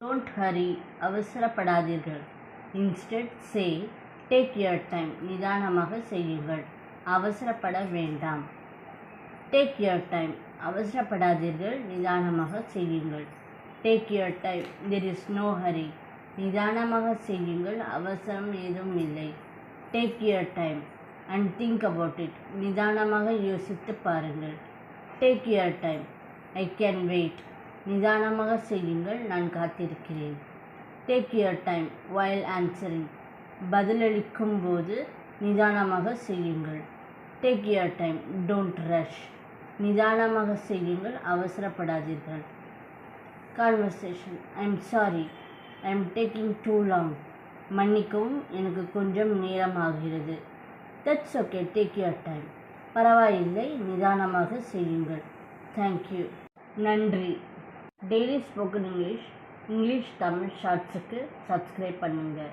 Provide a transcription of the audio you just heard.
Don't hurry, அவசரப்படாதீர்கள். Instead say, take your time, நிதானமாக செய்யுங்கள். அவசரப்பட வேண்டாம். Take your time, அவசரப்படாதீர்கள், நிதானமாக செய்யுங்கள். Take your time, there is no hurry. நிதானமாக செய்யுங்கள், அவசரம் ஏதும் இல்லை. Take your time and think about it. நிதானமாக யோசித்து பாருங்கள். Take your time, I can wait. நிதானமாக செய்யுங்கள், நான் காத்திருக்கிறேன். Take your time while answering. பதிலளிக்கும் போது நிதானமாக செய்யுங்கள். Take your time, don't rush. நிதானமாக செய்யுங்கள், அவசரப்படாதீர்கள். Conversation, I'm sorry, I'm taking too long. மன்னிக்கவும், எனக்கு கொஞ்சம் நேரம் ஆகிறது. That's okay, take your time. பரவாயில்லை, நிதானமாக செய்யுங்கள். Thank you. நன்றி. டெய்லி ஸ்போக்கன் இங்கிலீஷ் தமிழ் ஷார்ட்ஸுக்கு சப்ஸ்கிரைப் பண்ணுங்கள்.